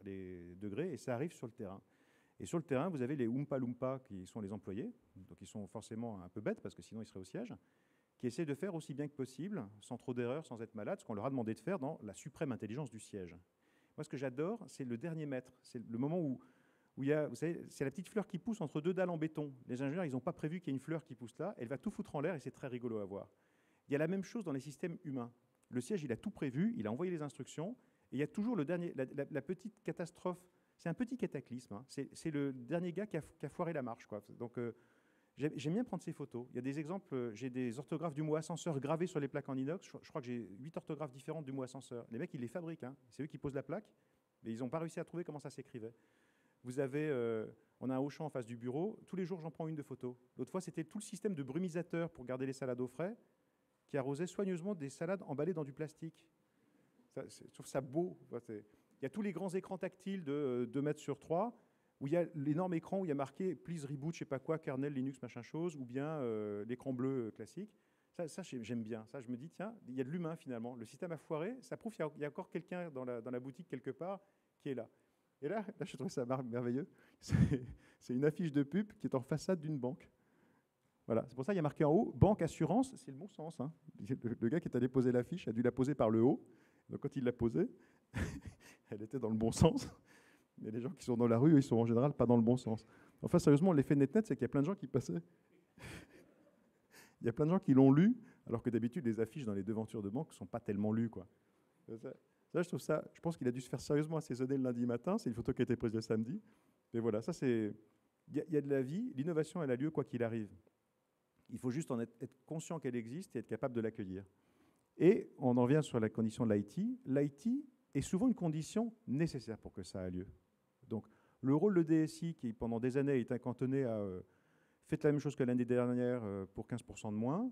les degrés, et ça arrive sur le terrain. Et sur le terrain, vous avez les Oompa Loompa qui sont les employés, donc ils sont forcément un peu bêtes, parce que sinon ils seraient au siège. qui essaient de faire aussi bien que possible, sans trop d'erreurs, sans être malade, ce qu'on leur a demandé de faire dans la suprême intelligence du siège. Moi, ce que j'adore, c'est le dernier mètre. C'est le moment où il y a, vous savez, c'est la petite fleur qui pousse entre deux dalles en béton. Les ingénieurs, ils n'ont pas prévu qu'il y ait une fleur qui pousse là. Elle va tout foutre en l'air et c'est très rigolo à voir. Il y a la même chose dans les systèmes humains. Le siège, il a tout prévu, il a envoyé les instructions, et il y a toujours le dernier, la petite catastrophe. C'est un petit cataclysme. Hein. C'est le dernier gars qui a foiré la marche, quoi. Donc, j'aime bien prendre ces photos. Il y a des exemples, j'ai des orthographes du mot ascenseur gravés sur les plaques en inox. Je crois que j'ai 8 orthographes différentes du mot ascenseur. Les mecs, ils les fabriquent. Hein. C'est eux qui posent la plaque, mais ils n'ont pas réussi à trouver comment ça s'écrivait. Vous avez, on a un Auchan en face du bureau. Tous les jours, j'en prends une de photo. L'autre fois, c'était tout le système de brumisateur pour garder les salades au frais qui arrosait soigneusement des salades emballées dans du plastique. Je trouve ça beau. Il y a tous les grands écrans tactiles de 2 mètres sur 3, où il y a l'énorme écran où il y a marqué « Please reboot », je ne sais pas quoi, kernel, Linux, machin chose, ou bien l'écran bleu classique. Ça j'aime bien. Ça, je me dis, tiens, il y a de l'humain finalement. Le système a foiré, ça prouve qu'il y a encore quelqu'un dans la boutique quelque part qui est là. Et là je trouve ça merveilleux. C'est une affiche de pub qui est en façade d'une banque. Voilà, c'est pour ça qu'il y a marqué en haut « Banque Assurance », c'est le bon sens. Hein. Le gars qui est allé poser l'affiche a dû la poser par le haut. Donc quand il l'a posée, elle était dans le bon sens. Mais les gens qui sont dans la rue, ils sont en général pas dans le bon sens. Enfin, sérieusement, l'effet net-net, c'est qu'il y a plein de gens qui passaient. Il y a plein de gens qui l'ont lu, alors que d'habitude, les affiches dans les devantures de banque ne sont pas tellement lues, quoi. Ça, je trouve ça, je pense qu'il a dû se faire sérieusement assaisonner le lundi matin. C'est une photo qui a été prise le samedi. Mais voilà, ça c'est... Il y a de la vie. L'innovation, elle a lieu quoi qu'il arrive. Il faut juste en être conscient qu'elle existe et être capable de l'accueillir. Et on en revient sur la condition de l'IT. L'IT est souvent une condition nécessaire pour que ça ait lieu. Donc, le rôle de DSI, qui pendant des années est cantonné à faites la même chose que l'année dernière pour 15% de moins,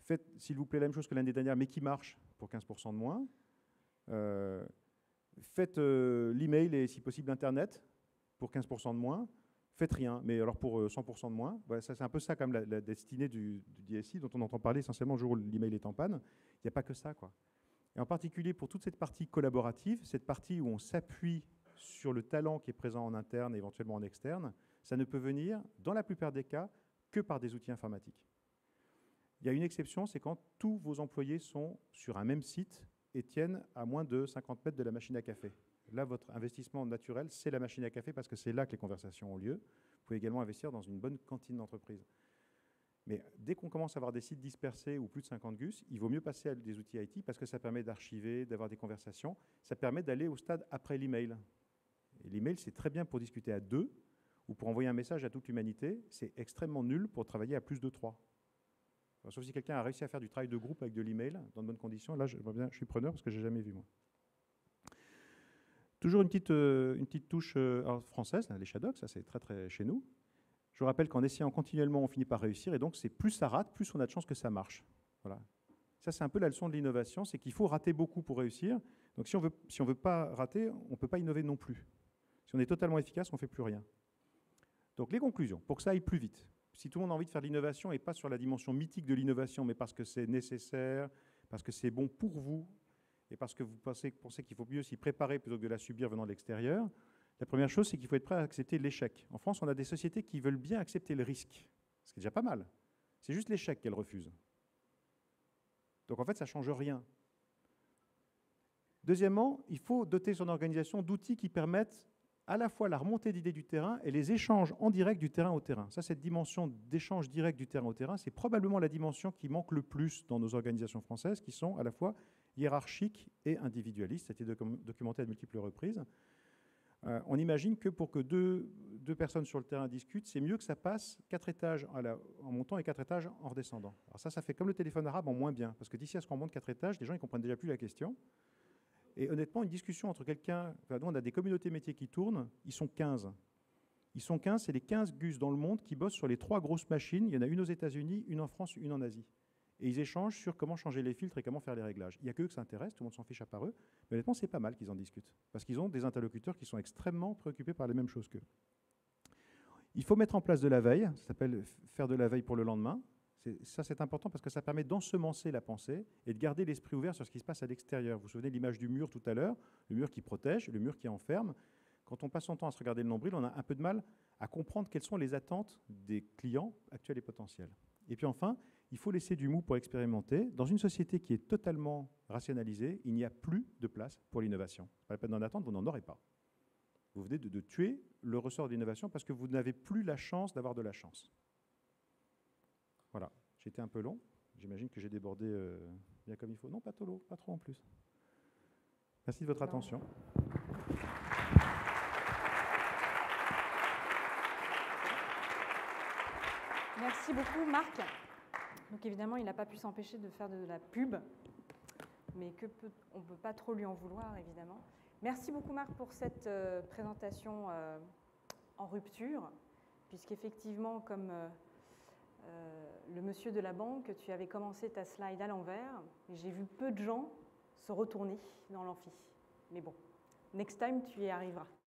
faites, s'il vous plaît, la même chose que l'année dernière, mais qui marche pour 15% de moins, faites l'email et, si possible, Internet pour 15% de moins, faites rien, mais alors pour 100% de moins. Ouais, ça, c'est un peu ça, comme la destinée du DSI, dont on entend parler essentiellement le jour où l'email est en panne. Il n'y a pas que ça, quoi. Et en particulier pour toute cette partie collaborative, cette partie où on s'appuie sur le talent qui est présent en interne et éventuellement en externe, ça ne peut venir, dans la plupart des cas, que par des outils informatiques. Il y a une exception, c'est quand tous vos employés sont sur un même site et tiennent à moins de 50 mètres de la machine à café. Là, votre investissement naturel, c'est la machine à café parce que c'est là que les conversations ont lieu. Vous pouvez également investir dans une bonne cantine d'entreprise. Mais dès qu'on commence à avoir des sites dispersés ou plus de 50 gus, il vaut mieux passer à des outils IT parce que ça permet d'archiver, d'avoir des conversations. Ça permet d'aller au stade après l'email. Et l'email, c'est très bien pour discuter à 2 ou pour envoyer un message à toute l'humanité. C'est extrêmement nul pour travailler à plus de 3. Alors, sauf si quelqu'un a réussi à faire du travail de groupe avec de l'email dans de bonnes conditions. Là, je suis preneur parce que je n'ai jamais vu, moi. Toujours une petite touche française, les Shadocks, ça c'est très très chez nous. Je vous rappelle qu'en essayant continuellement, on finit par réussir, et donc c'est plus ça rate, plus on a de chances que ça marche. Voilà. Ça c'est un peu la leçon de l'innovation, c'est qu'il faut rater beaucoup pour réussir. Donc si on veut pas rater, on ne peut pas innover non plus. Si on est totalement efficace, on ne fait plus rien. Donc les conclusions, pour que ça aille plus vite. Si tout le monde a envie de faire de l'innovation, et pas sur la dimension mythique de l'innovation, mais parce que c'est nécessaire, parce que c'est bon pour vous, et parce que vous pensez qu'il faut mieux s'y préparer plutôt que de la subir venant de l'extérieur, la première chose, c'est qu'il faut être prêt à accepter l'échec. En France, on a des sociétés qui veulent bien accepter le risque, ce qui est déjà pas mal. C'est juste l'échec qu'elles refusent. Donc en fait, ça ne change rien. Deuxièmement, il faut doter son organisation d'outils qui permettent à la fois la remontée d'idées du terrain et les échanges en direct du terrain au terrain. Ça, cette dimension d'échange direct du terrain au terrain, c'est probablement la dimension qui manque le plus dans nos organisations françaises, qui sont à la fois hiérarchiques et individualistes. Ça a été documenté à de multiples reprises. On imagine que pour que deux personnes sur le terrain discutent, c'est mieux que ça passe 4 étages en montant et 4 étages en redescendant. Alors ça fait comme le téléphone arabe en moins bien, parce que d'ici à ce qu'on monte 4 étages, les gens ne comprennent déjà plus la question. Et honnêtement, une discussion entre quelqu'un... Enfin, nous, on a des communautés métiers qui tournent, ils sont 15. Ils sont 15, c'est les 15 gus dans le monde qui bossent sur les 3 grosses machines. Il y en a une aux États-Unis, une en France, une en Asie. Et ils échangent sur comment changer les filtres et comment faire les réglages. Il n'y a qu'eux que ça intéresse, tout le monde s'en fiche à part eux. Mais honnêtement, c'est pas mal qu'ils en discutent. Parce qu'ils ont des interlocuteurs qui sont extrêmement préoccupés par les mêmes choses qu'eux. Il faut mettre en place de la veille, ça s'appelle faire de la veille pour le lendemain. Ça, c'est important parce que ça permet d'ensemencer la pensée et de garder l'esprit ouvert sur ce qui se passe à l'extérieur. Vous vous souvenez de l'image du mur tout à l'heure, le mur qui protège, le mur qui enferme. Quand on passe son temps à se regarder le nombril, on a un peu de mal à comprendre quelles sont les attentes des clients actuels et potentiels. Et puis enfin, Il faut laisser du mou pour expérimenter. Dans une société qui est totalement rationalisée, il n'y a plus de place pour l'innovation. Pas la peine d'en attendre, vous n'en aurez pas. Vous venez de tuer le ressort d'innovation parce que vous n'avez plus la chance d'avoir de la chance. Voilà, j'ai été un peu long. J'imagine que j'ai débordé bien comme il faut. Non, pas trop en plus. Merci de votre attention. Merci beaucoup, Marc. Donc évidemment, il n'a pas pu s'empêcher de faire de la pub, mais on ne peut pas trop lui en vouloir, évidemment. Merci beaucoup, Marc, pour cette présentation en rupture, puisqu'effectivement, comme le monsieur de la banque, tu avais commencé ta slide à l'envers, et j'ai vu peu de gens se retourner dans l'amphi. Mais bon, next time, tu y arriveras.